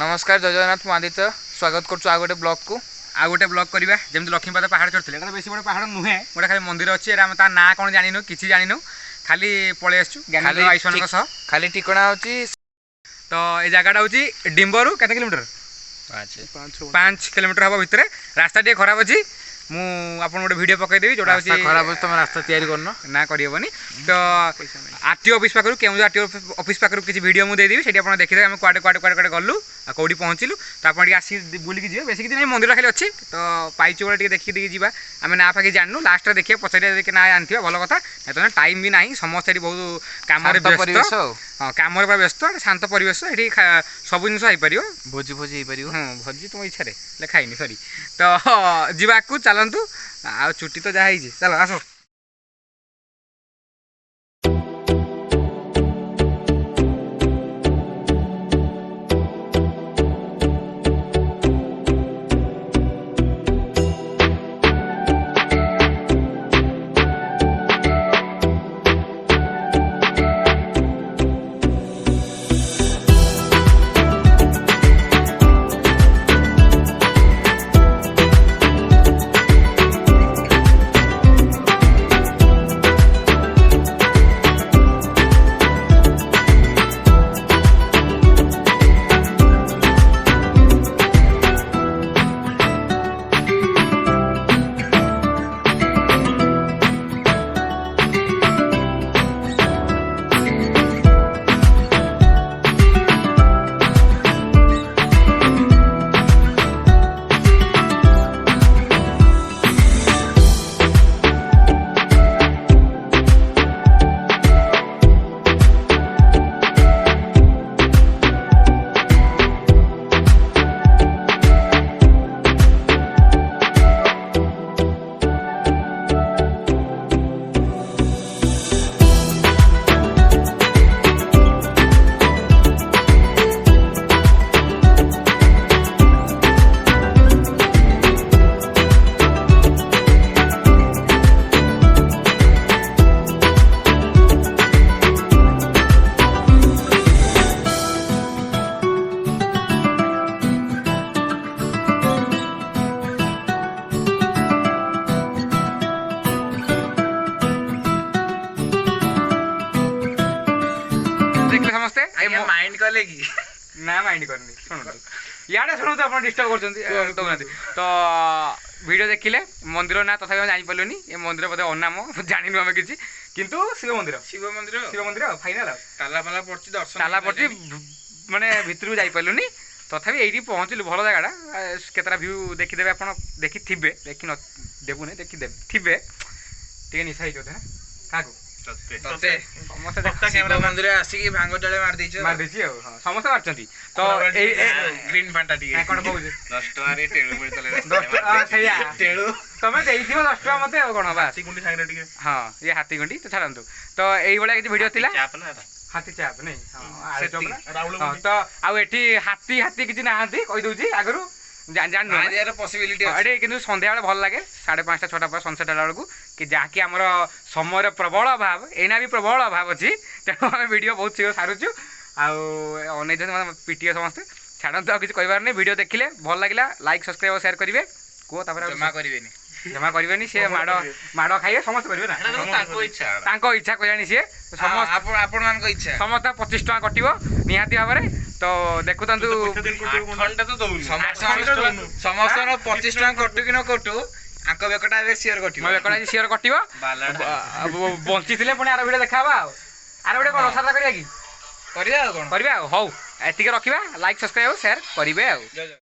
नमस्कार जय जगन्नाथ आदित्य स्वागत करुँ आ गोटे ब्लॉग को आ गोटे ब्लॉग करवा जमी लक्ष्मीपाद पहाड़ चढ़ते बेस बड़े पहाड़ नुहे गोटे खाली मंदिर अच्छी ता ना कौन जान किसी जान खाली पलि आसु खाली ठिकना हो तो ये जगह हूँ डिम्बरू के किलोमीटर 5 किलोमीटर हम भितर रास्ता टे खराब अच्छी मुझे गोटे वीडियो पकईदेवी जोटा खराब अच्छे तुम रास्ता तैयारी करना ना करहबनी तो आरटीओ ऑफिस पाखु केउंझर आरटीओ ऑफिस पाखु किसी वीडियो मुझे देदेवी से देखिए आम कुआडे कुआडे कुआडे गलु कौटी पहुँचलु तो आप आसी बुलिकी जी बेस किसी मंदिर खाली अच्छी तो पाइचु बोले देखिए जी आम ना फाकि जानू लास्ट देखिए पचारे ना जानते भल कथा तो टाइम भी ना समस्त बहुत कम व्यस्त हाँ कम व्यस्त शांत परिवेश ये सब जिन हो भोजी भोजी हाँ भोजी तुम इच्छा लिखाई सरी तो जीवाकू चलतु आ छुट्टी तो जहाँ चलो आस समस्ते माइंड कले कि ना माइंड करनी शुणु इे शुणु आप डिस्टर्ब कर तो वीडियो देखिले मंदिर ना तथा जापारूनी ये मंदिर बोधे अनाम जानू आम कि शिव मंदिर शिव मंदिर फाइनाल ताला पड़ती दर्शन ताला पड़ती माने भितर जापारूनी तथापि ये पहुँचलु भल जगह केतरा भ्यू देखीदे आप देखी देखी देवुनी देखी थे टे निशा ही क्या शिव मंदिर आसिक भांग जड़े मारदी समस्त मार्च तो ग्रीन फांटा कौन कहूँ 10 टका तुम दे 10 टका मत कौन हाँ ये हाथीगुंडी तो छाड़ू तो ये वीडियो थी हाथी चाप नहीं तो आठी हाथी हाथी किसी ना कहीदे आगु जान पॉसिबिलिटी कि सन्ध्या भल लगे 5:30 6टा पर सनसेट बेलू कि जहाँकि आमर समय प्रबल अभाव एना भी प्रबल अभाव अच्छी तेणु आम वीडियो बहुत शीघ्र सारुचु आने पीटीए समस्ते छाड़ू आ किसी कहार नहीं वीडियो देखिले भल लगे लाइक सब्सक्राइब शेयर करेंगे कह जमा करें जमा करेनि सी माड़ खाइए समस्त करेंगे ना इच्छा कह सी समस्त 25 टका कटो निहाती भाव में तो देखु समस्त 25 टका कटु कि न कटु आंक बेकटा शेयर बेकटा शेयर कटो बंची थे पुणी आर भिडियो देखा आर गोटे कौन रथयात्रा करा कि कौन हौ एति रखा लाइक सब्सक्राइब शेयर करेंगे।